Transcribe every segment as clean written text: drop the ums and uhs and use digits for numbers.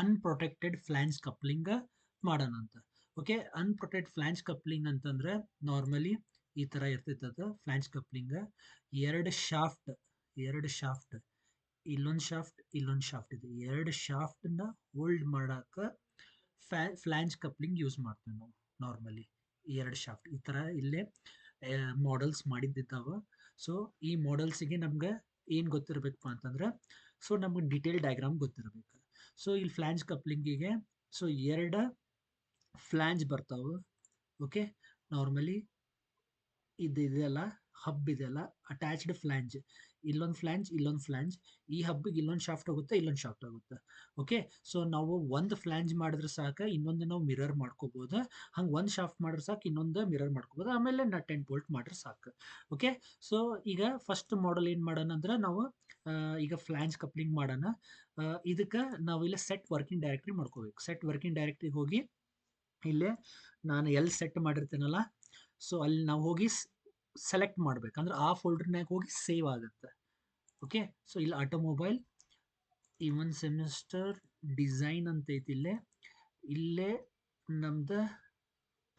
Unprotected ಫ್ಲಾಂಜ್ coupling ಮಾಡೋಣ ಅಂತ. Okay, unprotected ಫ್ಲಾಂಜ್ coupling ಅಂತಂದ್ರೆ ನಾರ್ಮಲಿ ಈ ತರ ಇರ್ತೈತೆ ಅದು ಫ್ಲಾಂಜ್ ಕಪ್ಲಿಂಗ್. ಎರಡು ಶಾಫ್ಟ್ ಎರಡು ಶಾಫ್ಟ್ ಇಲ್ಲೊಂದು ಶಾಫ್ಟ್ ಇದೆ. ಎರಡು ಶಾಫ್ಟ್ನ ಹೋಲ್ಡ್ ಮಾಡಾಕ ಫ್ಲಾಂಜ್ ಕಪ್ಲಿಂಗ್ ಯೂಸ್ ಮಾಡ್ತೀವಿ ನಾವು ನಾರ್ಮಲಿ. ಎರಡು ಶಾಫ್ಟ್ ಈ ತರ ಇಲ್ಲೇ ಮಾಡೆಲ್ಸ್ ಮಾಡಿದ್ದಿದ್ದಾವ. ಸೊ ಈ ಮಾಡೆಲ್ಸಿಗೆ ನಮ್ಗೆ ಏನು ಗೊತ್ತಿರಬೇಕಪ್ಪ ಅಂತಂದ್ರೆ, ಸೊ ನಮ್ಗೆ ಡೀಟೇಲ್ ಡಯಾಗ್ರಾಮ್ ಗೊತ್ತಿರಬೇಕು. ಸೊ ಇಲ್ಲಿ ಫ್ಲಾಂಜ್ ಕಪ್ಲಿಂಗಿಗೆ ಸೊ ಎರಡು ಫ್ಲಾಂಜ್ ಬರ್ತಾವೆ. ಓಕೆ, ನಾರ್ಮಲಿ ಇದೆಯಲ್ಲ ಹಬ್ ಇದೆಯಲ್ಲ ಅಟ್ಯಾಚ್ಡ್ ಫ್ಲಾಂಜ್, ಇಲ್ಲೊಂದು ಫ್ಲಾಂಜ್, ಈ ಹಬ್ಬಿಗೆ ಇಲ್ಲೊಂದು ಶಾಫ್ಟ್ ಹೋಗುತ್ತೆ, ಇಲ್ಲೊಂದು ಶಾಫ್ಟ್ ಆಗುತ್ತೆ. ಓಕೆ, ಸೊ ನಾವು ಒಂದು ಫ್ಲಾಂಜ್ ಮಾಡಿದ್ರೆ ಸಾಕು, ಇನ್ನೊಂದು ನಾವು ಮಿರರ್ ಮಾಡ್ಕೋಬಹುದು. ಹಂಗೆ ಒಂದು ಶಾಫ್ಟ್ ಮಾಡಿದ್ರೆ ಸಾಕು, ಇನ್ನೊಂದು ಮಿರರ್ ಮಾಡ್ಕೋಬಹುದು. ಆಮೇಲೆ ನಟ್ ಆ್ಯಂಡ್ ಬೋಲ್ಟ್ ಮಾಡಿದ್ರೆ ಸಾಕು. ಓಕೆ, ಸೊ ಈಗ ಫಸ್ಟ್ ಮಾಡೆಲ್ ಏನು ಮಾಡೋಣ ಅಂದ್ರೆ ನಾವು ಈಗ ಫ್ಲಾಂಜ್ ಕಪ್ಲಿಂಗ್ ಮಾಡೋಣ. ಇದಕ್ಕೆ ನಾವು ಇಲ್ಲಿ ಸೆಟ್ ವರ್ಕಿಂಗ್ ಡೈರೆಕ್ಟ್ರಿ ಮಾಡ್ಕೋಬೇಕು. ಸೆಟ್ ವರ್ಕಿಂಗ್ ಡೈರೆಕ್ಟ್ರಿಗೆ ಹೋಗಿ ಇಲ್ಲೇ ನಾನು ಎಲ್ಲಿ ಸೆಟ್ ಮಾಡಿರ್ತೀನಲ್ಲ, ಸೊ ಅಲ್ಲಿ ನಾವು ಹೋಗಿ ಸೆಲೆಕ್ಟ್ ಮಾಡ್ಬೇಕಂದ್ರೆ ಆ ಫೋಲ್ಡರ್ನಾಗ ಹೋಗಿ ಸೇವ್ ಆಗುತ್ತೆ. ಓಕೆ, ಸೊ ಇಲ್ಲಿ ಆಟೋಮೊಬೈಲ್ ಇವನ್ ಸೆಮಿಸ್ಟರ್ ಡಿಸೈನ್ ಅಂತ ಐತಿ. ಇಲ್ಲೇ ನಮ್ದು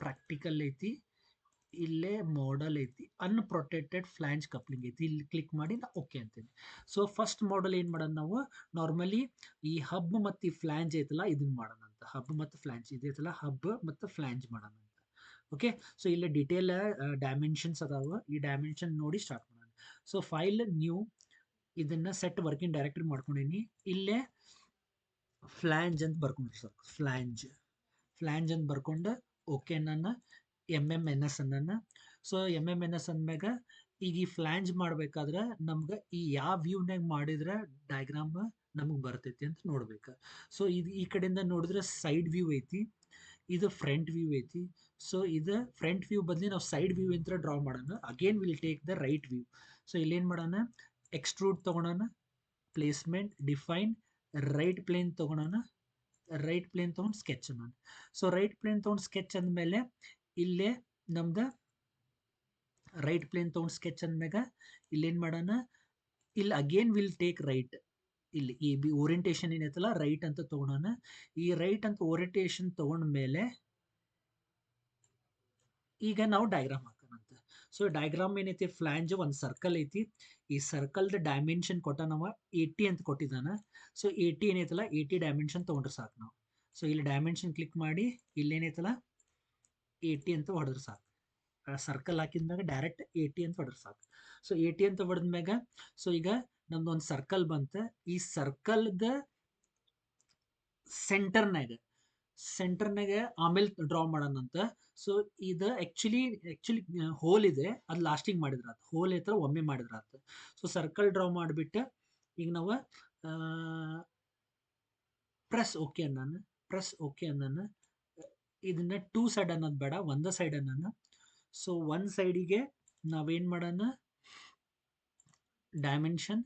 ಪ್ರಾಕ್ಟಿಕಲ್ ಐತಿ, ಇಲ್ಲೇ ಮಾಡೆಲ್ ಐತಿ, ಅನ್‌ಪ್ರೊಟೆಕ್ಟೆಡ್ ಫ್ಲಾಂಜ್ ಕಪ್ಲಿಂಗ್ ಐತಿ. ಇಲ್ಲಿ ಕ್ಲಿಕ್ ಮಾಡಿ ನಾ ಓಕೆ ಅಂತೀನಿ. ಸೊ ಫಸ್ಟ್ ಮಾಡೆಲ್ ಏನು ಮಾಡೋಣ ನಾವು, ನಾರ್ಮಲಿ ಈ ಹಬ್ ಮತ್ತು ಈ ಫ್ಲಾಂಜ್ ಐತಲ್ಲ ಇದನ್ನ ಮಾಡೋಣ ಅಂತ. ಹಬ್ ಮತ್ತು ಫ್ಲಾಂಜ್ ಇದೈತಲ್ಲ, ಹಬ್ ಮತ್ತು ಫ್ಲಾಂಜ್ ಮಾಡೋಣ ಅಂತ. ಓಕೆ, ಸೊ ಇಲ್ಲಿ ಡಿಟೇಲ್ ಡೈಮೆನ್ಷನ್ಸ್ ಅದಾವ. ಈ ಡೈಮೆನ್ಷನ್ ನೋಡಿ ಸ್ಟಾರ್ಟ್ ಮಾಡೋಣ. ಸೊ ಫೈಲ್ ನ್ಯೂ, ಇದನ್ನ ಸೆಟ್ ವರ್ಕಿಂಗ್ ಡೈರೆಕ್ಟರಿ ಮಾಡ್ಕೊಂಡೀನಿ. ಇಲ್ಲೇ ಫ್ಲಾಂಜ್ ಅಂತ ಬರ್ಕೊಂಡ್ರಿ ಸರ್, ಫ್ಲಾಂಜ್ ಅಂತ ಬರ್ಕೊಂಡು ಓಕೆ ನನ್ನ MMNS ಅನ್ನ. ಸೊ MMNS ಅಂದ್ಮ್ಯಾಗ ಈಗ ಈ ಫ್ಲಾಂಜ್ ಮಾಡ್ಬೇಕಾದ್ರೆ ನಮ್ಗೆ ಈ ಯಾವ ವ್ಯೂನಾಗ ಮಾಡಿದ್ರೆ ಡಯಾಗ್ರಾಮ್ ನಮಗೆ ಬರ್ತೈತಿ ಅಂತ ನೋಡ್ಬೇಕು. ಸೊ ಇದು ಈ ಕಡೆಯಿಂದ ನೋಡಿದ್ರೆ ಸೈಡ್ ವ್ಯೂ ಐತಿ, ಇದು ಫ್ರಂಟ್ ವ್ಯೂ ಐತಿ. ಸೊ ಇದು ಫ್ರಂಟ್ ವ್ಯೂ ಬದಲಿ ನಾವು ಸೈಡ್ ವ್ಯೂ ಅಂತ ಡ್ರಾ ಮಾಡೋಣ. Again will take the right view. So ಇಲ್ಲೇನು ಮಾಡೋಣ, ಎಕ್ಸ್ಟ್ರೂಡ್ ತೊಗೊಳೋಣ, ಪ್ಲೇಸ್ಮೆಂಟ್, ಡಿಫೈನ್, ರೈಟ್ ಪ್ಲೇನ್ ತೊಗೊಳೋಣ. ರೈಟ್ ಪ್ಲೇನ್ ತೊಗೊಂಡು ಸ್ಕೆಚ್ ಮಾಡೋಣ. ಸೊ ರೈಟ್ ಪ್ಲೇನ್ ತೊಗೊಂಡು ಸ್ಕೆಚ್ ಅಂದಮೇಲೆ ಇಲ್ಲೇ ನಮ್ದು ರೈಟ್ ಪ್ಲೇನ್ ತೊಗೊಂಡು ಸ್ಕೆಚ್ ಅಂದ್ಮ್ಯಾಗ ಇಲ್ಲೇನು ಮಾಡೋಣ, ಇಲ್ಲಿ ಅಗೇನ್ ವಿಲ್ ಟೇಕ್ ರೈಟ್. ಇಲ್ಲಿ ಈ ಬಿ ಓರಿಯಂಟೇಷನ್ ಏನೈತಲ್ಲ ರೈಟ್ ಅಂತ ತೊಗೊಳೋಣ. ಈ ರೈಟ್ ಅಂತ ಓರಿಯಂಟೇಷನ್ ತೊಗೊಂಡ್ಮೇಲೆ ಈಗ ನಾವು ಡಯಾಗ್ರಾಮ್ ಹಾಕೋಣಂತ. ಸೊ ಡಯಾಗ್ರಾಮ್ ಏನೈತಿ, ಫ್ಲಾಂಜ್ ಒಂದು ಸರ್ಕಲ್ ಐತಿ. ಈ ಸರ್ಕಲ್ದ ಡೈಮೆನ್ಷನ್ ಕೊಟ್ಟಾನವ 80 ಅಂತ ಕೊಟ್ಟಿದ್ದಾನ. ಸೊ 80 ಏನೈತಲ್ಲ 80 ಡೈಮೆನ್ಷನ್ ತೊಗೊಂಡ್ರೆ ಸಾಕು ನಾವು. ಸೊ ಇಲ್ಲಿ ಡೈಮೆನ್ಷನ್ ಕ್ಲಿಕ್ ಮಾಡಿ ಇಲ್ಲೇನೈತಲ್ಲ 80 ಅಂತ ಹೊಡೆದ್ರೆ ಸಾಕು. ಸರ್ಕಲ್ ಹಾಕಿದ್ಮ್ಯಾಗ ಡೈರೆಕ್ಟ್ 80 ಅಂತ ಹೊಡೆದ್ರೆ ಸಾಕು. ಸೊ 80 ಅಂತ ಹೊಡೆದ್ಮ್ಯಾಗ ಸೊ ಈಗ ನಮ್ದು ಒಂದು ಸರ್ಕಲ್ ಬಂತು. ಈ ಸರ್ಕಲ್ದ ಸೆಂಟರ್ನಾಗ ಆಮೇಲೆ ಡ್ರಾ ಮಾಡೋಣಂತ. ಸೊ ಇದು ಆ್ಯಕ್ಚುಲಿ ಹೋಲ್ ಇದೆ, ಅದು ಲಾಸ್ಟಿಗೆ ಮಾಡಿದ್ರೆ ಆತು. ಹೋಲ್ ಐತರ ಒಮ್ಮೆ ಮಾಡಿದ್ರೆ ಆತು. ಸೊ ಸರ್ಕಲ್ ಡ್ರಾ ಮಾಡಿಬಿಟ್ಟು ಈಗ ನಾವು ಪ್ರೆಸ್ ಓಕೆ ಅನ್ನೋಣ. ಇದನ್ನ ಟೂ ಸೈಡ್ ಅನ್ನೋದು ಬೇಡ, ಒಂದೇ ಸೈಡ್ ಅನ್ನೋಣ. ಸೊ ಒಂದು ಸೈಡಿಗೆ ನಾವೇನು ಮಾಡೋಣ, ಡೈಮೆನ್ಷನ್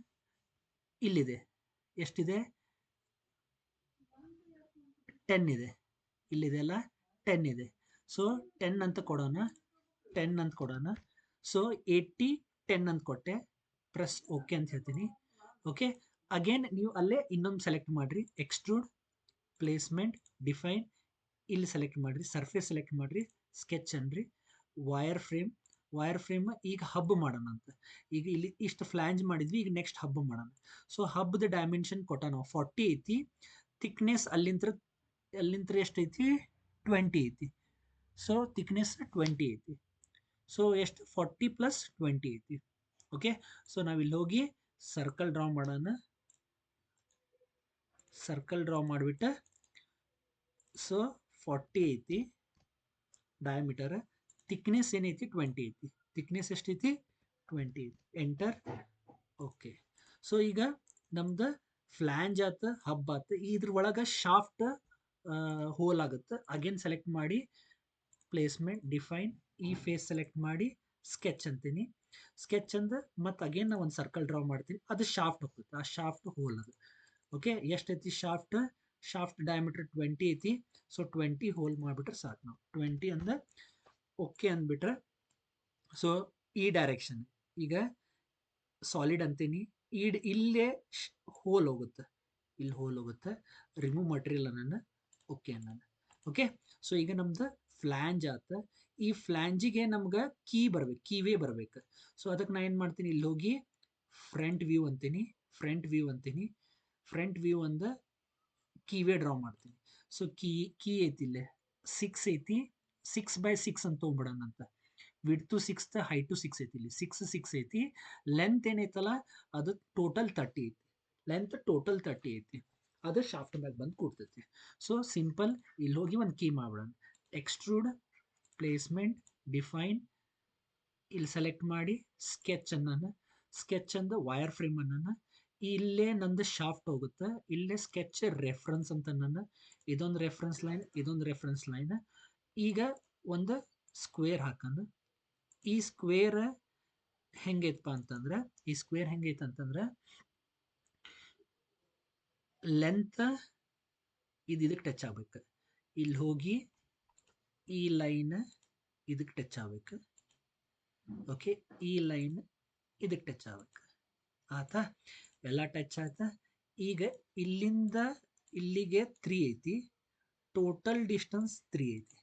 ಇಲ್ಲಿದೆ, ಎಷ್ಟಿದೆ 10 ಇದೆ. ಇಲ್ಲಿದೆ ಅಲ್ಲ 10 ಇದೆ. ಸೊ 10 ಅಂತ ಕೊಡೋಣ. ಸೊ 80 10 ಅಂತ ಕೊಟ್ಟೆ, ಪ್ರೆಸ್ ಓಕೆ ಅಂತ ಹೇಳ್ತೀನಿ. ಓಕೆ, ಅಗೇನ್ ನೀವು ಅಲ್ಲೇ ಇನ್ನೊಂದು ಸೆಲೆಕ್ಟ್ ಮಾಡಿರಿ, ಎಕ್ಸ್ಟ್ರೂಡ್, ಪ್ಲೇಸ್ಮೆಂಟ್, ಡಿಫೈನ್, ಇಲ್ಲಿ ಸೆಲೆಕ್ಟ್ ಮಾಡಿರಿ, ಸರ್ಫೇಸ್ ಸೆಲೆಕ್ಟ್ ಮಾಡಿರಿ, ಸ್ಕೆಚ್ ಅನ್ರಿ, ವೈರ್ ಫ್ರೇಮ್ ಈಗ ಹಬ್ ಮಾಡೋಣ ಅಂತ. ಈಗ ಇಲ್ಲಿ ಇಷ್ಟು ಫ್ಲಾಂಜ್ ಮಾಡಿದ್ವಿ, ಈಗ ನೆಕ್ಸ್ಟ್ ಹಬ್ ಮಾಡೋಣ. ಸೊ ಹಬ್ದ ಡೈಮೆನ್ಷನ್ ಕೊಟ್ಟ ನಾವು 40 ಐತಿ. ಥಿಕ್ನೆಸ್ ಅಲ್ಲಿಂತ್ರ ಎಷ್ಟೈತಿ 20 ಐತಿ. ಸೊ ಥಿಕ್ನೆಸ್ 20 ಐತಿ. ಸೊ ಎಷ್ಟು 40 + 20 ಐತಿ. ಓಕೆ, ಸೊ ನಾವಿಲ್ಲಿ ಹೋಗಿ ಸರ್ಕಲ್ ಡ್ರಾ ಮಾಡೋಣ. ಸರ್ಕಲ್ ಡ್ರಾ ಮಾಡಿಬಿಟ್ಟು ಸೊ 40 ಐತಿ ಡಯಾಮೀಟರ್, ಥಿಕ್ನೆಸ್ ಏನೈತಿ 20 ಐತಿ. ಥಿಕ್ನೆಸ್ ಎಷ್ಟೈತಿ 20 ಐತಿ. Enter, okay. ಸೊ ಈಗ ನಮ್ದು ಫ್ಲಾಂಜ್ ಆತ, ಹಬ್ ಆತ. ಇದ್ರ ಒಳಗೆ ಶಾಫ್ಟ್ ಹೋಲ್ ಆಗುತ್ತೆ. ಅಗೇನ್ ಸೆಲೆಕ್ಟ್ ಮಾಡಿ, ಪ್ಲೇಸ್ಮೆಂಟ್, ಡಿಫೈನ್, ಈ ಫೇಸ್ ಸೆಲೆಕ್ಟ್ ಮಾಡಿ ಸ್ಕೆಚ್ ಅಂತೀನಿ. ಸ್ಕೆಚ್ ಅಂದ ಮತ್ತೆ ಅಗೇನ್ ನಾವು ಒಂದು ಸರ್ಕಲ್ ಡ್ರಾ ಮಾಡ್ತೀನಿ, ಅದು ಶಾಫ್ಟ್ ಹೋಗುತ್ತೆ, ಆ ಶಾಫ್ಟ್ ಹೋಲ್ ಅದು. ಓಕೆ, ಎಷ್ಟೈತಿ ಶಾಫ್ಟ್ ಡಯಾಮೀಟರ್ 20 ಐತಿ. ಸೊ 20 ಹೋಲ್ ಮಾಡಿಬಿಟ್ರೆ ಸಾಕು ನಾವು. 20 ಅಂದ ಓಕೆ ಅಂದ್ಬಿಟ್ರೆ ಸೊ ಈ ಡೈರೆಕ್ಷನ್ ಈಗ ಸಾಲಿಡ್ ಅಂತೀನಿ. ಇಲ್ಲೇ ಹೋಲ್ ಹೋಗುತ್ತೆ, ಇಲ್ಲಿ ಹೋಲ್ ಹೋಗುತ್ತೆ, ರಿಮೂವ್ ಮಟೀರಿಯಲ್ ಅನ್ನೋಣ, ಓಕೆ ಅನ್ನೋಣ. ಓಕೆ, ಸೊ ಈಗ ನಮ್ದು ಫ್ಲ್ಯಾಂಜ್ ಆತ. ಈ ಫ್ಲ್ಯಾಂಜಿಗೆ ನಮ್ಗೆ ಕೀವೇ ಬರ್ಬೇಕು. ಸೊ ಅದಕ್ಕೆ ನಾ ಏನು ಮಾಡ್ತೀನಿ, ಇಲ್ಲಿ ಹೋಗಿ ಫ್ರಂಟ್ ವ್ಯೂ ಅಂತೀನಿ, ಫ್ರಂಟ್ ವ್ಯೂ ಅಂದ ಕೀವೇ ಡ್ರಾ ಮಾಡ್ತೀನಿ. ಸೊ ಕೀ ಐತಿ ಇಲ್ಲೇ 6 ಐತಿ, 6x6 ಅಂತ ತೊಗೊಂಬಿಡೋಣ ಅಂತ. ವಿಡ್ತು 6 ಹೈಟು 6 ಐತಿ, ಇಲ್ಲಿ 6 ಐತಿ. ಲೆಂತ್ ಏನೈತಲ್ಲ ಅದು ಟೋಟಲ್ 30 ಐತಿ, ಲೆಂತ್ ಟೋಟಲ್ 30 ಐತಿ. ಅದು ಶಾಫ್ಟ್ ಮ್ಯಾಗ ಬಂದು ಕೂಡ್ತೈತಿ. ಸೊ ಸಿಂಪಲ್ ಇಲ್ಲಿ ಹೋಗಿ ಒಂದು ಕೀ ಮಾಡ್ಬಿಡೋಣ, ಎಕ್ಸ್ಟ್ರೂಡ್, ಪ್ಲೇಸ್ಮೆಂಟ್, ಡಿಫೈನ್, ಇಲ್ಲಿ ಸೆಲೆಕ್ಟ್ ಮಾಡಿ ಸ್ಕೆಚ್ ಅನ್ನೋಣ, ಸ್ಕೆಚ್ ಅಂದ ವೈರ್ ಫ್ರೇಮ್ ಅನ್ನೋಣ. ಇಲ್ಲೇ ನಂದು ಶಾಫ್ಟ್ ಹೋಗುತ್ತೆ, ಇಲ್ಲೇ ಸ್ಕೆಚ್ ರೆಫರೆನ್ಸ್ ಅಂತ ನನ್ನ, ಇದೊಂದು ರೆಫರೆನ್ಸ್ ಲೈನ್, ಇದೊಂದು ರೆಫರೆನ್ಸ್ ಲೈನ್. ಈಗ ಒಂದು ಸ್ಕ್ವೇರ್ ಹಾಕೋಣ. ಈ ಸ್ಕ್ವೇರ್ ಹೆಂಗೈತಪ್ಪ ಅಂತಂದ್ರೆ, ಈ ಸ್ಕ್ವೇರ್ ಹೆಂಗೈತೆ ಅಂತಂದ್ರೆ ಲೆಂತ್ ಇದು ಇದಕ್ಕೆ ಟಚ್ ಆಗ್ಬೇಕು. ಇಲ್ಲಿ ಹೋಗಿ ಈ ಲೈನ್ ಇದಕ್ಕೆ ಟಚ್ ಆಗ್ಬೇಕು. ಓಕೆ, ಈ ಲೈನ್ ಇದಕ್ಕೆ ಟಚ್ ಆಗ್ಬೇಕು. ಆತಾ, ಎಲ್ಲ ಟಚ್ ಆಯ್ತಾ. ಈಗ ಇಲ್ಲಿಂದ ಇಲ್ಲಿಗೆ 3 ಐತಿ, ಟೋಟಲ್ ಡಿಸ್ಟೆನ್ಸ್ 3 ಐತಿ.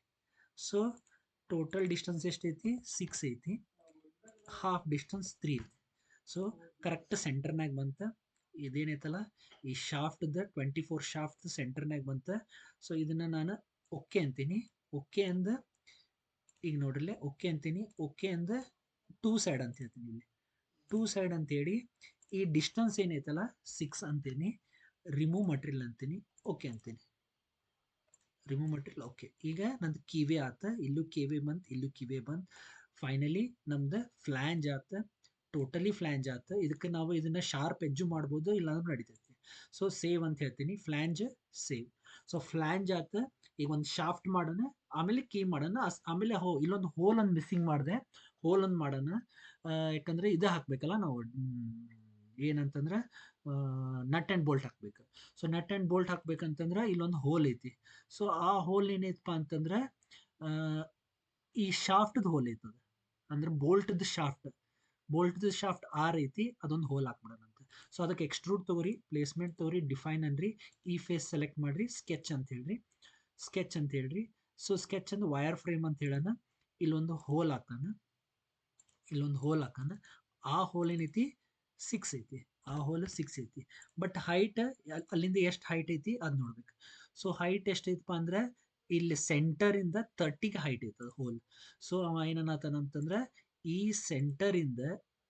ಸೊ ಟೋಟಲ್ ಡಿಸ್ಟೆನ್ಸ್ ಎಷ್ಟೈತಿ, 6 ಐತಿ, ಹಾಫ್ ಡಿಸ್ಟೆನ್ಸ್ 3 ಐತಿ. ಸೊ ಕರೆಕ್ಟ್ ಸೆಂಟರ್ನಾಗ ಬಂತ. ಇದೇನೈತಲ್ಲ ಈ ಶಾಫ್ಟ್ದ 24 ಶಾಫ್ಟ್ ಸೆಂಟರ್ನಾಗ ಬಂತ. ಸೊ ಇದನ್ನ ನಾನು ಓಕೆ ಅಂತೀನಿ. ಓಕೆ ಅಂದ ಈಗ ನೋಡ್ರಲ್ಲೇ ಓಕೆ ಅಂತೀನಿ. ಓಕೆ ಅಂದ 2 ಸೈಡ್ ಅಂತ ಹೇಳ್ತೀನಿ, ಇಲ್ಲಿ 2 ಸೈಡ್ ಅಂತೇಳಿ ಈ ಡಿಸ್ಟೆನ್ಸ್ ಏನೈತಲ್ಲ 6 ಅಂತೀನಿ, ರಿಮೂವ್ ಮಟೀರಿಯಲ್ ಅಂತೀನಿ, ಓಕೆ ಅಂತೀನಿ. Remove material okay. ಈಗ ನಂದು ಕಿವೇ ಆತ, ಇಲ್ಲೂ ಕಿವೇ ಬಂತು, ಇಲ್ಲೂ ಕಿವೇ ಬಂತು. ಫೈನಲಿ ನಮ್ದು ಫ್ಲ್ಯಾಂಜ್ ಆತ, ಟೋಟಲಿ ಫ್ಲ್ಯಾಂಜ್ ಆತ. ಇದಕ್ಕೆ ನಾವು ಇದನ್ನ ಶಾರ್ಪ್ ಎಜ್ಜು ಮಾಡ್ಬೋದು, ಇಲ್ಲಾಂದ್ರೂ ನಡೀತೈತಿ. ಸೊ ಸೇವ್ ಅಂತ ಹೇಳ್ತೀನಿ, ಫ್ಲ್ಯಾಂಜ್ ಸೇವ್. ಸೊ ಫ್ಲ್ಯಾಂಜ್ ಆತ. ಈಗ ಒಂದು ಶಾಫ್ಟ್ ಮಾಡೋಣ, ಆಮೇಲೆ ಕೀ ಮಾಡೋಣ, ಆಮೇಲೆ ಇಲ್ಲೊಂದು ಹೋಲ್ ಒಂದು ಮಿಸ್ಸಿಂಗ್ ಮಾಡಿದೆ, ಹೋಲ್ ಒಂದು ಮಾಡೋಣ. ಯಾಕಂದ್ರೆ ಇದು ಹಾಕ್ಬೇಕಲ್ಲ ನಾವು, ಏನಂತಂದ್ರೆ ನಟ್ ಆ್ಯಂಡ್ ಬೋಲ್ಟ್ ಹಾಕ್ಬೇಕು. ಸೊ ನಟ್ ಆ್ಯಂಡ್ ಬೋಲ್ಟ್ ಹಾಕ್ಬೇಕಂತಂದ್ರೆ ಇಲ್ಲೊಂದು ಹೋಲ್ ಐತಿ. ಸೊ ಆ ಹೋಲ್ ಏನೈತಪ್ಪ ಅಂತಂದ್ರೆ ಈ ಶಾಫ್ಟ್ದು ಹೋಲ್ ಐತದ, ಅಂದ್ರೆ ಬೋಲ್ಟ್ದು ಶಾಫ್ಟ್ ಆರ್ ಐತಿ, ಅದೊಂದು ಹೋಲ್ ಹಾಕ್ಬಿಡೋಣ ಅಂತ. ಸೊ ಅದಕ್ಕೆ ಎಕ್ಸ್ಟ್ರೂಡ್ ತಗೋರಿ, ಪ್ಲೇಸ್ಮೆಂಟ್ ತಗೋರಿ, ಡಿಫೈನ್ ಅನ್ರಿ, ಈ ಫೇಸ್ ಸೆಲೆಕ್ಟ್ ಮಾಡ್ರಿ, ಸ್ಕೆಚ್ ಅಂತ ಹೇಳ್ರಿ. ಸೊ ಸ್ಕೆಚ್ ಅಂದ್ರೆ ವೈರ್ ಫ್ರೇಮ್ ಅಂತ ಹೇಳೋಣ. ಇಲ್ಲೊಂದು ಹೋಲ್ ಹಾಕೋಣ, ಆ ಹೋಲ್ ಏನೈತಿ 6 ಐತಿ, ಆ ಹೋಲ್ 6 ಐತಿ. ಬಟ್ ಹೈಟ್ ಅಲ್ಲಿಂದ ಎಷ್ಟು ಹೈಟ್ ಐತಿ ಅದು ನೋಡ್ಬೇಕು. ಸೊ ಹೈಟ್ ಎಷ್ಟೈತಪ್ಪ ಅಂದ್ರೆ ಇಲ್ಲಿ ಸೆಂಟರಿಂದ 30ಗೆ ಹೈಟ್ ಐತದ ಹೋಲ್. ಸೊ ಅವ ಏನನ್ನತಾನಂತಂದ್ರೆ ಈ ಸೆಂಟರಿಂದ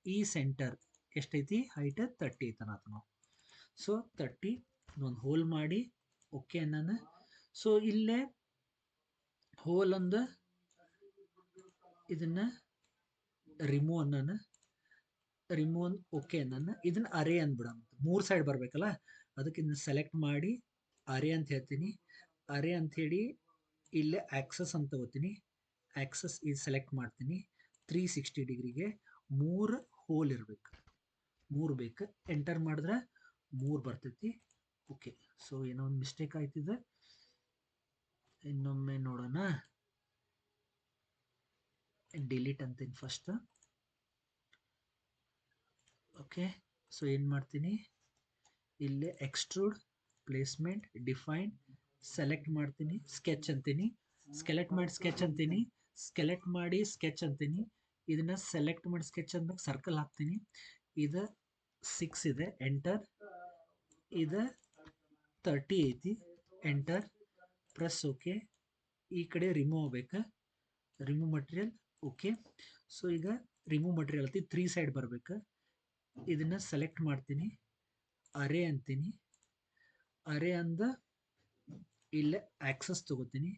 ಈ ಸೆಂಟರ್ ಎಷ್ಟೈತಿ ಹೈಟ್ 30 ಐತನಾತ ನಾವು. ಸೊ 30 ಒಂದು ಹೋಲ್ ಮಾಡಿ ಓಕೆ ಅನ್ನೋಣ. ಸೊ ಇಲ್ಲೇ ಹೋಲ್ ಒಂದು ಇದನ್ನ ರಿಮೂವ್ ಅನ್ನೋಣ, ಓಕೆ ಅನ್ನೋಣ. ಇದನ್ನ ಅರೇ ಅಂದ್ಬಿಡೋಣ, 3 ಸೈಡ್ ಬರಬೇಕಲ್ಲ, ಅದಕ್ಕೆ ಇದನ್ನ ಸೆಲೆಕ್ಟ್ ಮಾಡಿ ಅರೇ ಅಂತ ಹೇಳ್ತೀನಿ. ಅರೇ ಅಂತ ಹೇಳಿ ಇಲ್ಲೇ ಆಕ್ಸಸ್ ಅಂತ ತಗೋತೀನಿ, ಆಕ್ಸಸ್ ಇದು ಸೆಲೆಕ್ಟ್ ಮಾಡ್ತೀನಿ. 360 ಡಿಗ್ರಿಗೆ 3 ಹೋಲ್ ಇರಬೇಕು, 3 ಬೇಕು. ಎಂಟರ್ ಮಾಡಿದ್ರೆ 3 ಬರ್ತೈತಿ. ಓಕೆ, ಸೊ ಏನೋ ಒಂದು ಮಿಸ್ಟೇಕ್ ಆಯ್ತಿದೆ, ಇನ್ನೊಮ್ಮೆ ನೋಡೋಣ. ಡಿಲೀಟ್ ಅಂತೀನಿ ಫಸ್ಟ್. ಓಕೆ, ಸೊ ಏನು ಮಾಡ್ತೀನಿ, ಇಲ್ಲೇ ಎಕ್ಸ್ಟ್ರೂಡ್, ಪ್ಲೇಸ್ಮೆಂಟ್, ಡಿಫೈನ್, ಸೆಲೆಕ್ಟ್ ಮಾಡ್ತೀನಿ, ಸ್ಕೆಚ್ ಅಂತೀನಿ, ಸ್ಕೆಚ್ ಅಂತೀನಿ. ಇದನ್ನ ಸೆಲೆಕ್ಟ್ ಮಾಡಿ ಸ್ಕೆಚ್ ಅಂದಾಗ ಸರ್ಕಲ್ ಹಾಕ್ತೀನಿ. ಇದು 6 ಇದೆ, ಎಂಟರ್. ಇದು 30 ಐತಿ, ಎಂಟರ್, ಪ್ರೆಸ್ ಓಕೆ. ಈ ಕಡೆ ರಿಮೂವ್ ಆಗ್ಬೇಕು, ರಿಮೂವ್ ಮಟೀರಿಯಲ್ ಓಕೆ. ಸೊ ಈಗ ರಿಮೂವ್ ಮಟೀರಿಯಲ್ ಐತಿ, 3 ಸೈಡ್ ಬರ್ಬೇಕು. ಇದನ್ನ ಸೆಲೆಕ್ಟ್ ಮಾಡ್ತೀನಿ, ಅರೇ ಅಂತೀನಿ. ಅರೇ ಅಂದ ಇಲ್ಲೇ ಆಕ್ಸಸ್ ತಗೋತೀನಿ,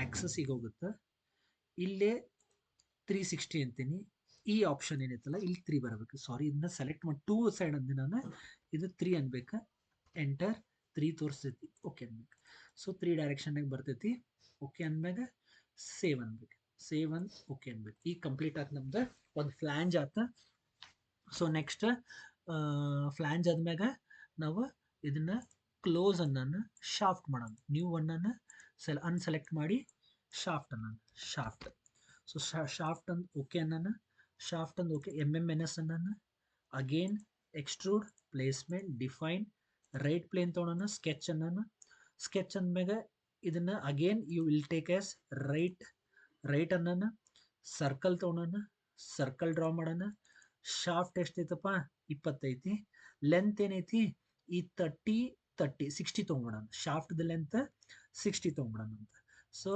ಆಕ್ಸಸ್ಸಿಗೆ ಹೋಗುತ್ತೆ. ಇಲ್ಲೇ 360 ಅಂತೀನಿ. ಈ ಆಪ್ಷನ್ ಏನೈತಲ್ಲ ಇಲ್ಲಿ 3 ಬರಬೇಕು. ಸಾರಿ, ಇದನ್ನ ಸೆಲೆಕ್ಟ್ ಮಾಡಿ 2 ಸೈಡ್ ಅಂದೆ ನಾನು, ಇದು 3 ಅನ್ಬೇಕು. ಎಂಟರ್, 3 ತೋರಿಸ್ತೈತಿ, ಓಕೆ ಅನ್ಬೇಕು. ಸೊ 3 ಡೈರೆಕ್ಷನ್ನಾಗ ಬರ್ತೈತಿ. ಓಕೆ ಅಂದಾಗ ಸೇವ್ ಅನ್ಬೇಕು, ಓಕೆ ಅನ್ಬೇಕು. ಈಗ ಕಂಪ್ಲೀಟ್ ಆಯ್ತು ನಮ್ದು ಒಂದು ಫ್ಲ್ಯಾಂಜ್ ಆತ. ಸೊ ನೆಕ್ಸ್ಟ್ ಫ್ಲ್ಯಾಂಜ್ ಆದ್ಮ್ಯಾಗ ನಾವು ಇದನ್ನ ಕ್ಲೋಸ್ ಅನ್ನೋಣ, ಶಾಫ್ಟ್ ಮಾಡೋಣ. ನ್ಯೂ ಒನ್ನನ್ನು ಅನ್ಸೆಲೆಕ್ಟ್ ಮಾಡಿ ಶಾಫ್ಟ್. ಸೊ ಶಾಫ್ಟ್ ಅಂದ್ ಓಕೆ ಅನ್ನೋಣ, ಓಕೆ. MMNS ಅನ್ನೋಣ. Again extrude, placement, define, right plane ತೊಗೊಳೋಣ, ಸ್ಕೆಚ್ ಅನ್ನ ಸ್ಕೆಚ್ ಅಂದ್ಮ್ಯಾಗ ಇದನ್ನ again you will take as right ಅನ್ನೋಣ, ಸರ್ಕಲ್ ತೊಗೊಳೋಣ, ಸರ್ಕಲ್ ಡ್ರಾ ಮಾಡೋಣ. ಶಾಫ್ಟ್ ಎಷ್ಟೈತಪ್ಪ 20 ಐತಿ. ಲೆಂತ್ ಏನೈತಿ ಈ 60 ತೊಗೊಂಬಿಡೋಣ. ಶಾಫ್ಟ್ದ ಲೆಂತ್ 60 ತೊಗೊಂಬಿಡೋಣ ಅಂತ. ಸೊ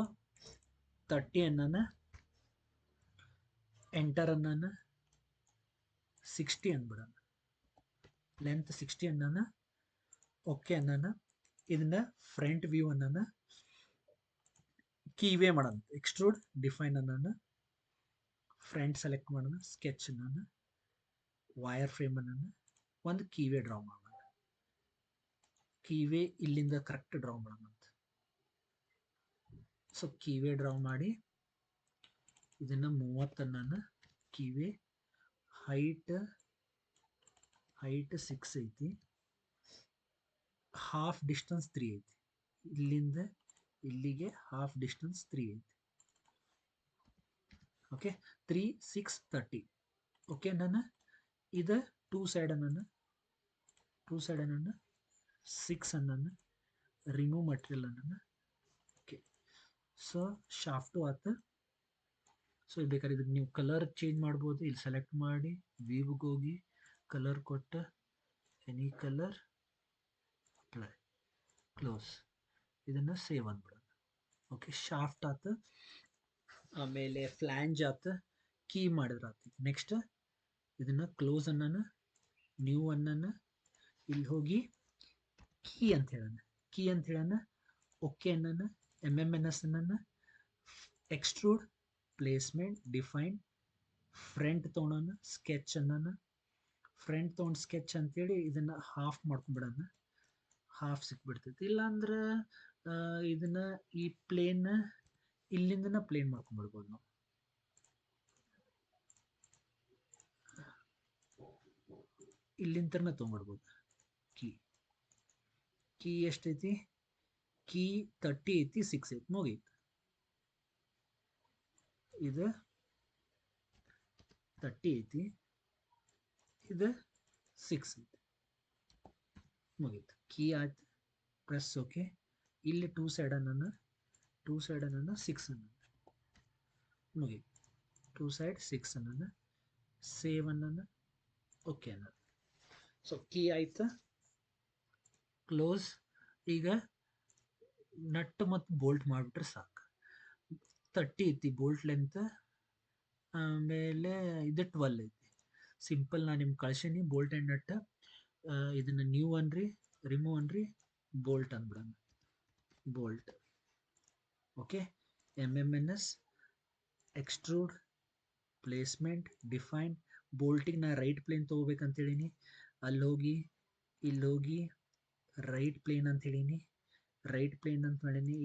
30 ಅನ್ನೋಣ, ಎಂಟರ್ ಅನ್ನೋಣ, 60 ಅಂದ್ಬಿಡೋಣ, ಲೆಂತ್ 60 ಅನ್ನೋಣ, ಓಕೆ ಅನ್ನೋಣ. ಇದನ್ನ ಫ್ರಂಟ್ ವ್ಯೂ ಅನ್ನೋಣ, ಕೀವೇ ಮಾಡೋಣ, ಎಕ್ಸ್ಟ್ರೂಡ್ ಡಿಫೈನ್ ಅನ್ನೋಣ, ಫ್ರಂಟ್ ಸೆಲೆಕ್ಟ್ ಮಾಡೋಣ, ಸ್ಕೆಚ್ ಅನ್ನೋಣ, ವೈರ್ ಫ್ರೇಮ್ ಅನ್ನೋಣ, ಒಂದು ಕೀವೇ ಡ್ರಾ ಮಾಡೋಣ. ಕೀವೇ ಇಲ್ಲಿಂದ ಕರೆಕ್ಟ್ ಡ್ರಾ ಮಾಡೋಣ ಅಂತ. ಸೊ ಕೀವೇ ಡ್ರಾ ಮಾಡಿ ಇದನ್ನ 30 ಅನ್ನೋಣ, ಕೀವೇ ಹೈಟ್ 6 ಐತಿ, ಹಾಫ್ ಡಿಸ್ಟೆನ್ಸ್ 3 ಐತಿ, ಇಲ್ಲಿಂದ ಇಲ್ಲಿಗೆ ಹಾಫ್ ಡಿಸ್ಟೆನ್ಸ್ 3 ಐತಿ. ಓಕೆ 3 6 30. ಓಕೆ ನಾನು ಇದು ಟೂ ಸೈಡ್ ಅನ್ನೋಣ 6 ಅನ್ನೋಣ, ರಿಮೂವ್ ಮಟೀರಿಯಲ್ ಅನ್ನೋಣ. ಓಕೆ ಸೊ ಶಾಫ್ಟು ಆತ. ಸೊ ಬೇಕಾದ್ರೆ ಇದಕ್ಕೆ ನೀವು ಕಲರ್ ಚೇಂಜ್ ಮಾಡ್ಬೋದು. ಇಲ್ಲಿ ಸೆಲೆಕ್ಟ್ ಮಾಡಿ ವ್ಯೂಗೆ ಹೋಗಿ ಕಲರ್ ಕೊಟ್ಟು ಎನಿ ಕಲರ್ ಅಪ್ಲೈ, ಕ್ಲೋಸ್, ಇದನ್ನು ಸೇವ್ ಅಂದ್ಬಿಡೋಣ. ಓಕೆ ಶಾಫ್ಟ್ ಆತ. ಆಮೇಲೆ ಫ್ಲ್ಯಾಂಜ್ ಆತ, ಕೀ ಮಾಡಿದ್ರೆ ಆತ. ನೆಕ್ಸ್ಟ್ ಇದನ್ನು ಕ್ಲೋಸ್ ಅನ್ನೋಣ, ನ್ಯೂ ಅನ್ನೋಣ, ಇಲ್ಲಿ ಹೋಗಿ ಕೀ ಅಂತ ಹೇಳೋಣ, ಓಕೆ ಅನ್ನೋಣ, MMNS ಅನ್ನೋಣ, ಎಕ್ಸ್ಟ್ರೂಡ್ ಪ್ಲೇಸ್ಮೆಂಟ್ ಡಿಫೈನ್, ಫ್ರಂಟ್ ತೊಗೊಳೋಣ, ಸ್ಕೆಚ್ ಅನ್ನೋಣ, ಫ್ರಂಟ್ ತೊಗೊಂಡು ಸ್ಕೆಚ್ ಅಂತೇಳಿ ಇದನ್ನು ಹಾಫ್ ಮಾಡ್ಕೊಂಡ್ಬಿಡೋಣ. ಹಾಫ್ ಸಿಕ್ಬಿಡ್ತೈತಿ. ಇಲ್ಲಾಂದ್ರೆ ಇದನ್ನ ಈ ಪ್ಲೇನ್ ಇಲ್ಲಿಂದನ ಪ್ಲೇನ್ ಮಾಡ್ಕೊಂಡ್ಬಿಡ್ಬೋದು ನಾವು. ಇಲ್ಲಿಂದನ ತೊಗೊಂಡ್ಬಿಡ್ಬೋದು. ಕೀ ಎಷ್ಟೈತಿ? ಕೀ 30 ಐತಿ, 6 ಐತಿ, ಮುಗೀತು. ಇದು 30 ಐತಿ, ಇದು 6 ಐತಿ, ಮುಗೀತು. ಕೀ ಆಯ್ತು, ಪ್ರೆಸ್ ಓಕೆ. ಇಲ್ಲಿ ಟೂ ಸೈಡ್ ಅನ್ನೋಣ 6 ಅನ್ನೋಣ, ಮುಗೀತು. ಟೂ ಸೈಡ್ 6 ಅನ್ನೋಣ, ಸೇವ್ ಅನ್ನೋಣ, ಓಕೆ ಅನ್ನೋಣ. ಸೊ ಕೀ ಆಯ್ತು, ಕ್ಲೋಸ್. ಈಗ ನಟ್ ಮತ್ತು ಬೋಲ್ಟ್ ಮಾಡಿಬಿಟ್ರೆ ಸಾಕು. 30 ಐತಿ ಬೋಲ್ಟ್ ಲೆಂತ್, ಆಮೇಲೆ ಇದು 12 ಐತಿ. ಸಿಂಪಲ್ ನಾನು ನಿಮ್ಗೆ ಕಳ್ಸೀನಿ ಬೋಲ್ಟ್ ಆ್ಯಂಡ್ ನಟ್. ಇದನ್ನು ನ್ಯೂ ಅನ್ರಿ, ರಿಮೂವ್ ಅನ್ರಿ, ಬೋಲ್ಟ್ ಅಂದ್ಬಿಡೋಣ, bolt. Okay MMNS, extrude placement define. ಬೋಲ್ಟಿಗೆ ನಾ ರೈಟ್ ಪ್ಲೇನ್ ತೊಗೋಬೇಕಂತ ಹೇಳೀನಿ. ಅಲ್ಲಿ ಹೋಗಿ ಇಲ್ಲಿ ಹೋಗಿ ರೈಟ್ ಪ್ಲೇನ್ ಅಂತ ಹೇಳೀನಿ, ರೈಟ್ ಪ್ಲೇನ್ ಅಂತ ಮಾಡೀನಿ.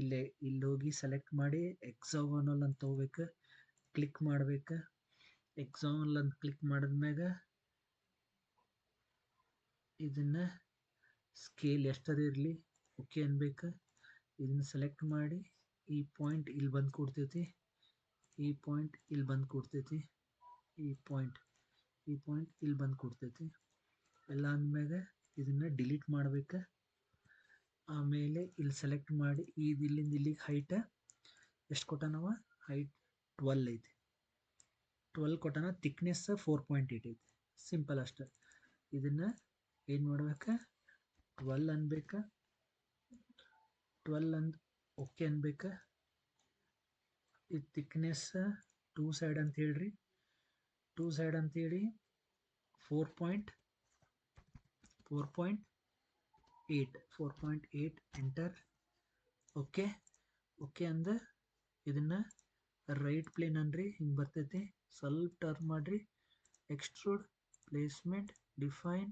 ಇಲ್ಲಿ ಹೋಗಿ ಸೆಲೆಕ್ಟ್ ಮಾಡಿ ಎಕ್ಸಾಗೋನಲ್ ಅಂತ ತೊಗೋಬೇಕು, ಕ್ಲಿಕ್ ಮಾಡ್ಬೇಕು. ಎಕ್ಸಾಗೋನಲ್ ಅಂತ ಕ್ಲಿಕ್ ಮಾಡಿದ್ಮ್ಯಾಗ ಇದನ್ನ ಸ್ಕೇಲ್ ಎಷ್ಟರ ಇರಲಿ ಓಕೆ ಅನ್ಬೇಕು. ಇದನ್ನ ಸೆಲೆಕ್ಟ್ ಮಾಡಿ ಈ ಪಾಯಿಂಟ್ ಇಲ್ಲಿ ಬಂದು ಕೊಡ್ತೈತಿ, ಈ ಪಾಯಿಂಟ್ ಇಲ್ಲಿ ಬಂದು ಕೊಡ್ತೈತಿ, ಈ ಪಾಯಿಂಟ್ ಇಲ್ಲಿ ಬಂದು ಕೊಡ್ತೈತಿ. ಎಲ್ಲ ಅಂದಮ್ಯಾಗ ಇದನ್ನ ಡಿಲೀಟ್ ಮಾಡ್ಬೇಕು. ಆಮೇಲೆ ಇಲ್ಲಿ ಸೆಲೆಕ್ಟ್ ಮಾಡಿ ಇಲ್ಲಿಂದ ಇಲ್ಲಿಗೆ ಹೈಟ್ ಎಷ್ಟು ಕೊಟ್ಟಾನವ? ಹೈಟ್ 12 ಐತಿ, 12 ಕೊಟ್ಟಾನ. ಥಿಕ್ನೆಸ್ 4.8 ಐತಿ. ಸಿಂಪಲ್ ಅಷ್ಟೆ. ಇದನ್ನ ಏನು ಮಾಡ್ಬೇಕು? 12 ಅನ್ಬೇಕು, 12 ಅಂದ್ ಓಕೆ ಅನ್ಬೇಕು. ಈ ಥಿಕ್ನೆಸ್ ಟೂ ಸೈಡ್ ಅಂತ ಹೇಳ್ರಿ, ಟೂ ಸೈಡ್ ಅಂತೇಳಿ 4.8 ಎಂಟರ್. ಓಕೆ ಓಕೆ ಅಂದ ಇದನ್ನ ರೈಟ್ ಪ್ಲೇನ್ ಅನ್ರಿ, ಹಿಂಗೆ ಬರ್ತೈತಿ. ಸ್ವಲ್ಪ ಟರ್ನ್ ಮಾಡ್ರಿ, ಎಕ್ಸ್ಟ್ರೂಡ್ ಪ್ಲೇಸ್ಮೆಂಟ್ ಡಿಫೈನ್,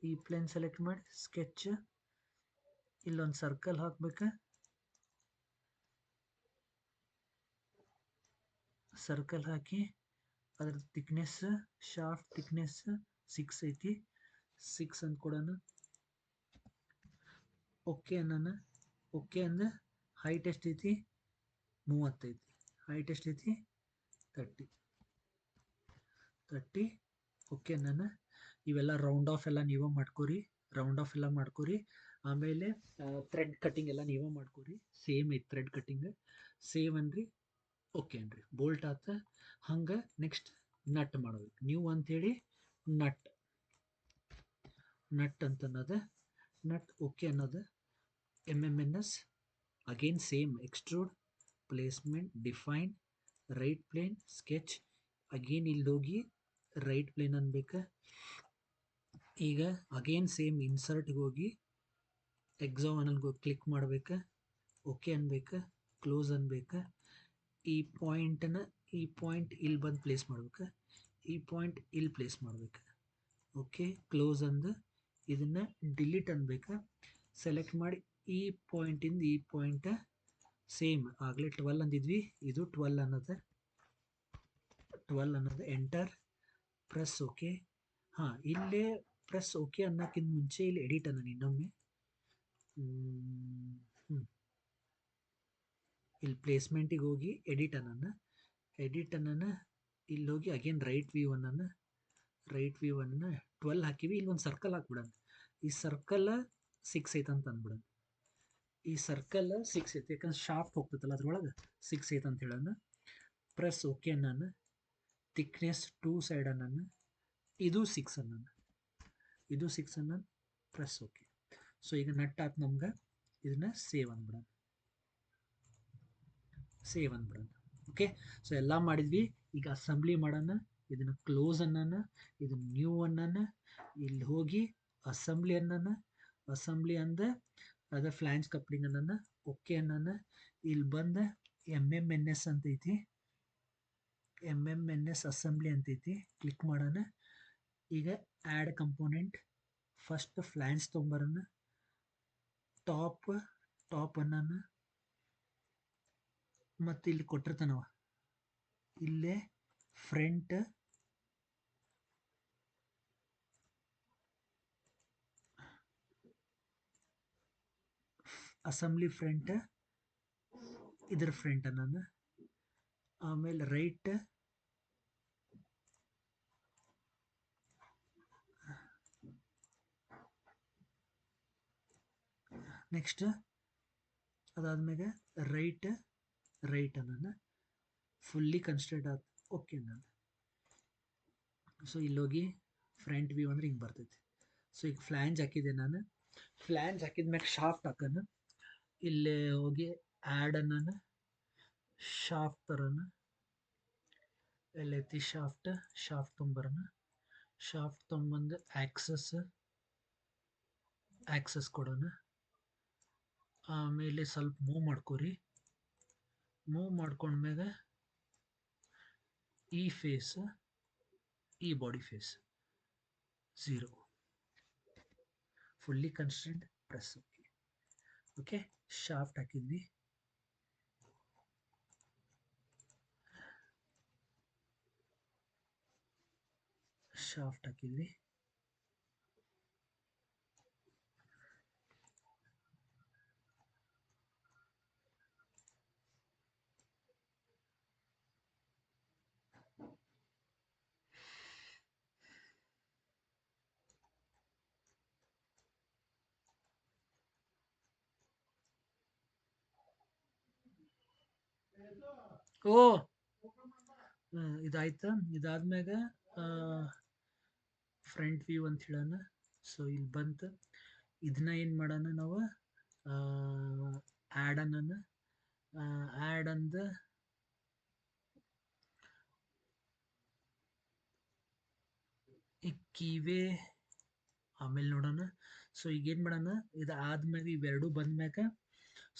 ಈ ಪ್ಲೇನ್ ಸೆಲೆಕ್ಟ್ ಮಾಡಿ ಸ್ಕೆಚ್, ಇಲ್ಲೊಂದು ಸರ್ಕಲ್ ಹಾಕ್ಬೇಕು. ಸರ್ಕಲ್ ಹಾಕಿ ಅದ್ರ ಥಿಕ್ನೆಸ್, ಶಾಫ್ಟ್ ಥಿಕ್ನೆಸ್ 6 ಐತಿ, 6 ಅಂತ ಕೊಡೋಣ. ಓಕೆ ಅನ್ನೋಣ. ಓಕೆ ಅಂದ್ರೆ ಹೈಟ್ ಎಷ್ಟೈತಿ? 30 ಐತಿ. ಹೈಟ್ ಎಷ್ಟೈತಿ? 30. ಓಕೆ ಅನ್ನೋಣ. ಇವೆಲ್ಲ ರೌಂಡ್ ಆಫ್ ಎಲ್ಲ ನೀವೇ ಮಾಡ್ಕೋರಿ. ರೌಂಡ್ ಆಫ್ ಎಲ್ಲ ಮಾಡ್ಕೊರಿ. ಆಮೇಲೆ ಥ್ರೆಡ್ ಕಟಿಂಗ್ ಎಲ್ಲ ನೀವೇ ಮಾಡ್ಕೊರಿ. ಸೇಮ್ ಐತಿ ಥ್ರೆಡ್ ಕಟಿಂಗ್, ಸೇಮ್ ಅನ್ರಿ. ಓಕೆ ಅನ್ರಿ, ಬೋಲ್ಟ್ ಆತ. ಹಂಗೆ ನೆಕ್ಸ್ಟ್ ನಟ್ ಮಾಡ್ಬೇಕು ನೀವು ಅಂತೇಳಿ. ನಟ್ ನಟ್ ಅಂತ ಅನ್ನೋದು, ನಟ್ ಓಕೆ ಅನ್ನೋದು MMNS. Again same extrude, placement, define, right plane, sketch. Again ಇಲ್ಲಿ ಹೋಗಿ ರೈಟ್ ಪ್ಲೇನ್ ಅನ್ಬೇಕು. ಈಗ ಅಗೇನ್ ಸೇಮ್ ಇನ್ಸರ್ಟ್ಗೆ ಹೋಗಿ ಎಕ್ಸಾಮನಲ್ಲಿ ಹೋಗಿ ಕ್ಲಿಕ್ ಮಾಡ್ಬೇಕು. ಓಕೆ ಅನ್ಬೇಕು, ಕ್ಲೋಸ್ ಅನ್ಬೇಕು. ಈ ಪಾಯಿಂಟನ್ನು, ಈ ಪಾಯಿಂಟ್ ಇಲ್ಲಿ ಬಂದು ಪ್ಲೇಸ್ ಮಾಡ್ಬೇಕು, ಈ ಪಾಯಿಂಟ್ ಇಲ್ಲಿ ಪ್ಲೇಸ್ ಮಾಡ್ಬೇಕು. ಓಕೆ, ಕ್ಲೋಸ್ ಅಂದು ಇದನ್ನು ಡಿಲೀಟ್ ಅನ್ಬೇಕು. ಸೆಲೆಕ್ಟ್ ಮಾಡಿ ಈ ಪಾಯಿಂಟಿಂದ ಈ ಪಾಯಿಂಟ್ ಸೇಮ್ ಆಗಲೇ 12 ಅಂದಿದ್ವಿ, ಇದು 12 ಅನ್ನೋದು. 12 ಅನ್ನೋದು ಎಂಟರ್, ಪ್ರೆಸ್ ಓಕೆ. ಹಾಂ, ಇಲ್ಲೇ ಪ್ರೆಸ್ ಓಕೆ ಅನ್ನೋಕ್ಕಿಂತ ಮುಂಚೆ ಇಲ್ಲಿ ಎಡಿಟ್ ಅನ್ನೋಣ ಇನ್ನೊಮ್ಮೆ. ಇಲ್ಲಿ ಪ್ಲೇಸ್ಮೆಂಟಿಗೆ ಹೋಗಿ ಎಡಿಟ್ ಅನ್ನೋಣ. ಎಡಿಟ್ ಅನ್ನೋಣ, ಇಲ್ಲಿ ಹೋಗಿ ಅಗೇನ್ ರೈಟ್ ವ್ಯೂ ಅನ್ನೋಣ. ರೈಟ್ ವ್ಯೂ ಅನ್ನ 12 ಹಾಕಿವಿ. ಇಲ್ಲಿ ಒಂದು ಸರ್ಕಲ್ ಹಾಕ್ಬಿಡೋಣ. ಈ ಸರ್ಕಲ್ 6 ಐತೆ ಅಂತ ಅಂದ್ಬಿಡೋಣ. ಈ ಸರ್ಕಲ್ 6 ಐತೆ, ಯಾಕಂದ್ರೆ ಶಾಫ್ಟ್ ಹೋಗ್ತೈತಲ್ಲ ಅದ್ರೊಳಗೆ 6 ಐತೆ ಅಂತ ಹೇಳೋಣ. ಪ್ರೆಸ್ ಓಕೆ ಅನ್ನೋಣ. ಥಿಕ್ನೆಸ್ 2 ಸೈಡ್ ಅನ್ನೋಣ. ಇದು 6 ಅನ್ನೋಣ, ಇದು 6 ಅನ್ನೋಣ. Press okay. ಸೊ ಈಗ ನಟ್ ಆತ್ ನಮ್ಗೆ. ಇದನ್ನ ಸೇವ್ ಅಂದ್ಬಿಡೋಣ, ಸೇವ್ ಅಂದ್ಬಿಡೋಣ. ಓಕೆ, ಸೊ ಎಲ್ಲ ಮಾಡಿದ್ವಿ. ಈಗ ಅಸೆಂಬ್ಲಿ ಮಾಡೋಣ. ಇದನ್ನು ಕ್ಲೋಸ್ ಅನ್ನೋಣ, ಇದನ್ನು ನ್ಯೂ ಅನ್ನೋಣ. ಇಲ್ಲಿ ಹೋಗಿ ಅಸೆಂಬ್ಲಿ ಅನ್ನೋಣ. ಅಸೆಂಬ್ಲಿ ಅಂದ ಅದ ಫ್ಲಾಂಜ್ ಕಪ್ಲಿಂಗ್ ಅನ್ನೋಣ. ಓಕೆ ಅನ್ನೋಣ. ಇಲ್ಲಿ ಬಂದ MMNS ಅಂತೈತಿ, MMNS ಅಸೆಂಬ್ಲಿ ಅಂತೈತಿ. ಕ್ಲಿಕ್ ಮಾಡೋಣ. ಈಗ ಆ್ಯಡ್ ಕಂಪೋನೆಂಟ್, ಫಸ್ಟ್ ಫ್ಲಾಂಜ್ ತೊಗೊಂಬರೋಣ. ಟಾಪ್ ಅನ್ನೋಣ. ಮತ್ತು ಇಲ್ಲಿ ಕೊಟ್ಟಿರ್ತಾನವ, ಇಲ್ಲೇ ಫ್ರಂಟ್, ಅಸೆಂಬ್ಲಿ ಫ್ರಂಟ್, ಇದರ ಫ್ರಂಟ್ ಅನ್ನೋಣ. ಆಮೇಲೆ ರೈಟ್, ನೆಕ್ಸ್ಟ್ ಅದಾದ್ಮೇಲೆ ರೈಟ್ ಅನ್ನೋಣ. ಫುಲ್ಲಿ ಕನ್ಸ್ಟ್ರಕ್ಟ್ ಆಯ್ತು. ಓಕೆ ನಾನು. ಸೊ ಇಲ್ಲೋಗಿ ಫ್ರಂಟ್ ವ್ಯೂ ಅಂದ್ರೆ ಹಿಂಗೆ ಬರ್ತೈತಿ. ಸೊ ಈಗ ಫ್ಲ್ಯಾಂಜ್ ಹಾಕಿದೆ ನಾನು. ಫ್ಲ್ಯಾಂಜ್ ಹಾಕಿದ್ಮ್ಯಾಗ ಶಾಫ್ಟ್ ಹಾಕೋಣ. ಇಲ್ಲೇ ಹೋಗಿ ಆ್ಯಡ್ ಅನ್ನೋಣ. ಶಾಫ್ಟ್ ತರೋಣ. ಎಲ್ಲೈತಿ ಶಾಫ್ಟ್ ತೊಂಬರೋಣ. ಶಾಫ್ಟ್ ತೊಂಬಂದು ಆಕ್ಸಸ್ ಕೊಡೋಣ. ಆಮೇಲೆ ಸ್ವಲ್ಪ ಮೂವ್ ಮಾಡ್ಕೊರಿ. ಮೂವ್ ಮಾಡ್ಕೊಂಡ್ಮ್ಯಾಗ ಈ ಫೇಸ್, ಈ body face 0, fully constant. Press okay. Okay, shaft ಹಾಕಿದ್ವಿ. ಶಾಫ್ಟ್ ಹಾಕಿದ್ವಿ. ಓ, ಇದಾಯ್ತು. ಇದಾದ್ಮ್ಯಾಗ ಫ್ರಂಟ್ ವ್ಯೂ ಅಂತ ಹೇಳೋಣ. ಸೊ ಇಲ್ಲಿ ಬಂತು. ಇದನ್ನ ಏನು ಮಾಡೋಣ ನಾವು, ಆ್ಯಡ್ ಅನ್ನೋಣ. ಆ್ಯಡ್ ಅಂದ ಈ ಕೀವೇ ಆಮೇಲೆ ನೋಡೋಣ. ಸೊ ಈಗ ಏನು ಮಾಡೋಣ, ಇದು ಆದ್ಮ್ಯಾಗ ಇವೆರಡು ಬಂದ್ಮ್ಯಾಗ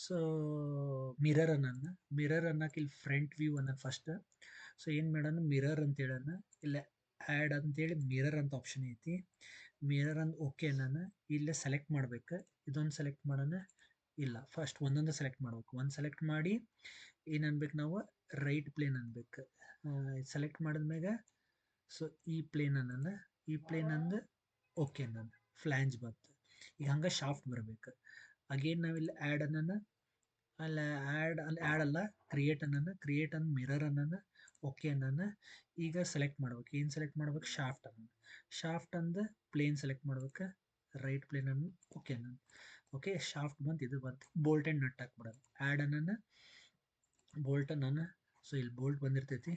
ಸೊ ಮಿರರ್ ಅನ್ನಕ್ಕೆ ಇಲ್ಲಿ ಫ್ರಂಟ್ ವ್ಯೂ ಅನ್ನೋದು ಫಸ್ಟ್. ಸೊ ಏನು ಮಾಡೋಣ, ಮಿರರ್ ಅಂತ ಹೇಳೋಣ. ಇಲ್ಲ ಆ್ಯಡ್ ಅಂತೇಳಿ ಮಿರರ್ ಅಂತ ಆಪ್ಷನ್ ಐತಿ. ಮಿರರ್ ಅಂತ ಓಕೆ ಅನ್ನೋಣ. ಇಲ್ಲೇ ಸೆಲೆಕ್ಟ್ ಮಾಡ್ಬೇಕು. ಇದೊಂದು ಸೆಲೆಕ್ಟ್ ಮಾಡೋಣ. ಇಲ್ಲ, ಫಸ್ಟ್ ಒಂದೊಂದು ಸೆಲೆಕ್ಟ್ ಮಾಡ್ಬೇಕು. ಒಂದು ಸೆಲೆಕ್ಟ್ ಮಾಡಿ ಏನು ಅನ್ಬೇಕು ನಾವು, ರೈಟ್ ಪ್ಲೇನ್ ಅನ್ಬೇಕು. ಸೆಲೆಕ್ಟ್ ಮಾಡಿದ್ಮ್ಯಾಗ ಸೊ ಈ ಪ್ಲೇನ್ ಅನ್ನೋಣ. ಈ ಪ್ಲೇನ್ ಅಂದು ಓಕೆ ಅನ್ನೋಣ. ಫ್ಲ್ಯಾಂಜ್ ಬಂತು. ಈಗ ಹಂಗೆ ಶಾಫ್ಟ್ ಬರಬೇಕು. ಅಗೇನ್ ನಾವಿಲ್ಲಿ ಆ್ಯಡ್ ಅನ್ನೋಣ. ಅಲ್ಲ ಆ್ಯಡ್ ಅಲ್ಲ, ಕ್ರಿಯೇಟ್ ಅನ್ನೋಣ. ಕ್ರಿಯೇಟ್ ಅಂದ್ ಮಿರರ್ ಅನ್ನೋಣ. ಓಕೆ ಅನ್ನೋಣ. ಈಗ ಸೆಲೆಕ್ಟ್ ಮಾಡ್ಬೇಕು. ಏನು ಸೆಲೆಕ್ಟ್ ಮಾಡ್ಬೇಕು, ಶಾಫ್ಟ್ ಅನ್ನೋಣ. ಶಾಫ್ಟ್ ಅಂದು ಪ್ಲೇನ್ ಸೆಲೆಕ್ಟ್ ಮಾಡ್ಬೇಕು. ರೈಟ್ ಪ್ಲೇನನ್ನು ಓಕೆ ನಾನು ಓಕೆ ಶಾಫ್ಟ್ ಬಂತು, ಇದು ಬಂತು, ಬೋಲ್ಟ್ ಆ್ಯಂಡ್ ನಟ್ ಹಾಕ್ಬಿಡೋದು. ಆ್ಯಡ್ ಅನ್ನನ್ನು ಬೋಲ್ಟ್ ನಾನು, ಸೊ ಇಲ್ಲಿ ಬೋಲ್ಟ್ ಬಂದಿರ್ತೈತಿ,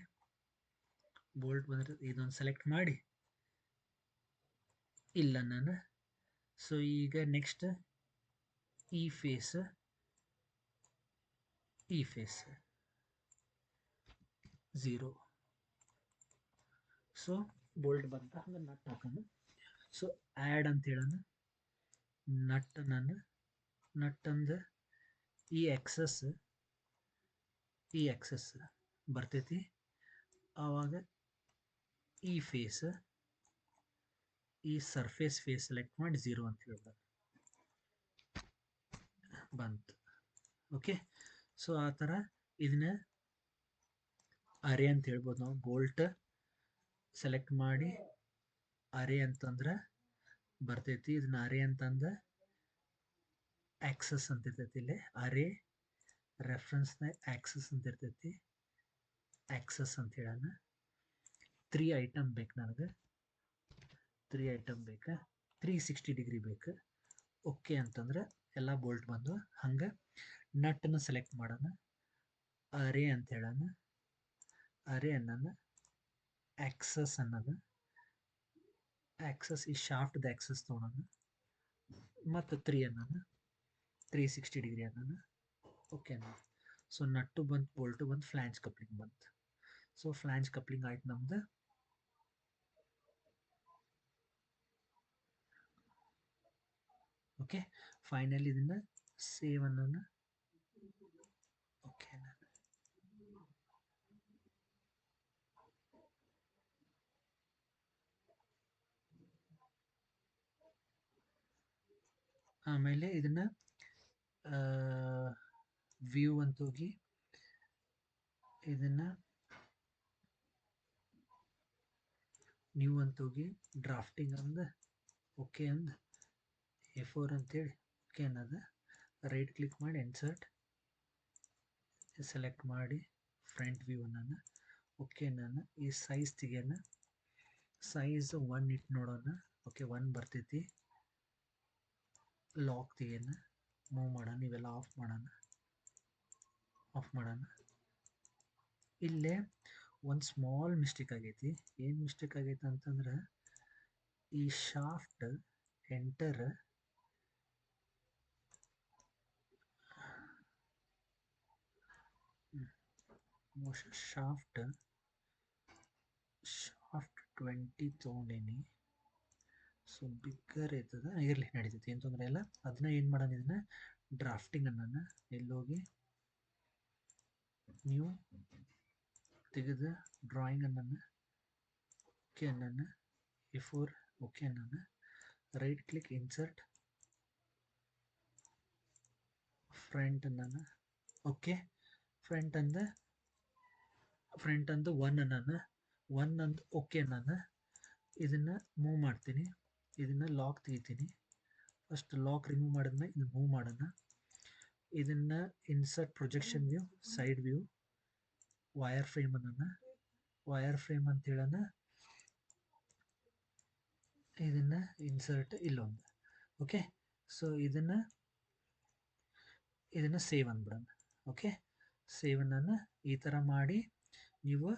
ಇದೊಂದು ಸೆಲೆಕ್ಟ್ ಮಾಡಿ ಇಲ್ಲ ನಾನು. ಸೊ ಈಗ ನೆಕ್ಸ್ಟ್ ಈ ಫೇಸ್ 0. ಸೊ ಬೋಲ್ಟ್ ಬಂತ, ಹಂಗೆ ನಟ್ ಹಾಕೋಣ. ಸೊ ಆ್ಯಡ್ ಅಂತ ಹೇಳೋಣ, ನಟ್ ಅಂದ್ರೆ ಈ ಎಕ್ಸಸ್ ಬರ್ತೈತಿ. ಆವಾಗ ಈ ಫೇಸ್, ಈ ಸರ್ಫೇಸ್ ಫೇಸ್ ಸೆಲೆಕ್ಟ್ ಮಾಡಿ 0 ಅಂತ ಹೇಳ್ಬೋದು, ಬಂತು. ಓಕೆ, ಸೊ ಆ ಥರ ಇದನ್ನ ಅರೆ ಅಂತ ಹೇಳ್ಬೋದು ನಾವು. ಬೋಲ್ಟ್ ಸೆಲೆಕ್ಟ್ ಮಾಡಿ ಅರೆ ಅಂತಂದ್ರೆ ಬರ್ತೈತಿ. ಇದನ್ನ ಅರೆ ಅಂತಂದ್ರೆ ಆಕ್ಸಸ್ ಅಂತ ಇರ್ತೈತಿ. ಇಲ್ಲಿ ಅರೆ ರೆಫರೆನ್ಸ್ನ ಆಕ್ಸಸ್ ಅಂತ ಇರ್ತೈತಿ, ಆಕ್ಸಸ್ ಅಂತ ಹೇಳೋಣ. 3 ಐಟಮ್ ಬೇಕು ನನಗೆ, 3 ಐಟಮ್ ಬೇಕಾ, 360 ಡಿಗ್ರಿ ಬೇಕು. ಓಕೆ ಅಂತಂದ್ರೆ ಎಲ್ಲ ಬೋಲ್ಟ್ ಬಂದು. ಹಂಗೆ ನಟ್ಟನ್ನು ಸೆಲೆಕ್ಟ್ ಮಾಡೋಣ, ಅರೆ ಅಂತ ಹೇಳೋಣ. ಅರೆ ಅನ್ನೋಣ ಆಕ್ಸಸ್ ಅನ್ನೋದು, ಆಕ್ಸಸ್ ಈ ಶಾಫ್ಟ್ದ ಆಕ್ಸಸ್ ತೊಗೊಳೋಣ, ಮತ್ತು 3 ಅನ್ನೋಣ, 360 ಡಿಗ್ರಿ ಅನ್ನೋಣ. ಓಕೆ ಅನ್ನ. ಸೊ ನಟ್ಟು ಬಂತು, ಬೋಲ್ಟು ಬಂತು, ಫ್ಲ್ಯಾಂಜ್ ಕಪ್ಲಿಂಗ್ ಬಂತು. ಸೊ ಫ್ಲ್ಯಾಂಜ್ ಕಪ್ಲಿಂಗ್ ಆಯ್ತು ನಮ್ದು. ಓಕೆ, ಫೈನಲಿ ಇದನ್ನ ಸೇವ್ ಅನ್ನೋಣ. ಓಕೆ, ಆಮೇಲೆ ಇದನ್ನ ವ್ಯೂ ಅಂತ ಹೋಗಿ ಇದನ್ನ ನ್ಯೂ ಅಂತ ಹೋಗಿ ಡ್ರಾಫ್ಟಿಂಗ್ ಅಂದ ಓಕೆ ಅಂದ A4 ಅಂತೇಳಿ ಓಕೆ ಅನ್ನೋದು. ರೈಟ್ ಕ್ಲಿಕ್ ಮಾಡಿ ಇನ್ಸರ್ಟ್ ಸೆಲೆಕ್ಟ್ ಮಾಡಿ ಫ್ರಂಟ್ ವ್ಯೂ ಅನ್ನೋಣ. ಓಕೆ ನಾನು ಈ ಸೈಜ್ ತೆಗಿಯೋಣ, ಸೈಜ್ 1 ಇಟ್ಟು ನೋಡೋಣ. ಓಕೆ 1 ಬರ್ತೈತಿ. ಲಾಕ್ ತೆಗಿಯೋಣ, ಮೂವ್ ಮಾಡೋಣ, ಇವೆಲ್ಲ ಆಫ್ ಮಾಡೋಣ. ಇಲ್ಲೇ ಒಂದು ಸ್ಮಾಲ್ ಮಿಸ್ಟೇಕ್ ಆಗೈತಿ. ಏನು ಮಿಸ್ಟೇಕ್ ಆಗೈತೆ ಅಂತಂದ್ರೆ ಈ ಶಾಫ್ಟ್ ಎಂಟರ್ ಶಾಫ್ಟ್ 20 ತೊಗೊಂಡೇನಿ. ಸೊ ಬಿಗ್ಗರ್ ಇರ್ತದ, ಇರಲಿ ನಡೀತೈತಿ, ಏನು ತೊಂದರೆ ಇಲ್ಲ. ಅದನ್ನ ಏನು ಮಾಡೋಣ, ಇದನ್ನ ಡ್ರಾಫ್ಟಿಂಗ್ ಅನ್ನೋಣ. ಎಲ್ಲೋಗಿ ನ್ಯೂ ತೆಗೆದು ಡ್ರಾಯಿಂಗ್ ಅನ್ನೋಣ. ಓಕೆ ಅನ್ನೋಣ, A4 ಓಕೆ ಅನ್ನೋಣ. ರೈಟ್ ಕ್ಲಿಕ್ ಇನ್ಸರ್ಟ್ ಫ್ರಂಟ್ ಅನ್ನೋಣ. ಓಕೆ, ಫ್ರಂಟ್ ಅಂದ 1 ಅನ್ನೋಣ. 1 ಅಂದ ಓಕೆ ಅನ್ನೋಣ. ಇದನ್ನು ಮೂವ್ ಮಾಡ್ತೀನಿ, ಇದನ್ನು ಲಾಕ್ ತೆಗಿತೀನಿ. ಫಸ್ಟ್ ಲಾಕ್ ರಿಮೂವ್ ಮಾಡಿದ್ಮೇಲೆ ಇದು ಮೂವ್ ಮಾಡೋಣ. ಇದನ್ನು insert projection view, side view, wire frame ಅನ್ನೋಣ. ವೈರ್ ಫ್ರೇಮ್ ಅಂತ ಹೇಳೋಣ. ಇದನ್ನು ಇನ್ಸರ್ಟ್ ಇಲ್ಲೊಂದು. ಓಕೆ, ಸೊ ಇದನ್ನು ಸೇವ್ ಅಂದ್ಬಿಡೋಣ. ಓಕೆ, ಸೇವ್ ಅನ್ನೋಣ. ಈ ಥರ ಮಾಡಿ ನೀವು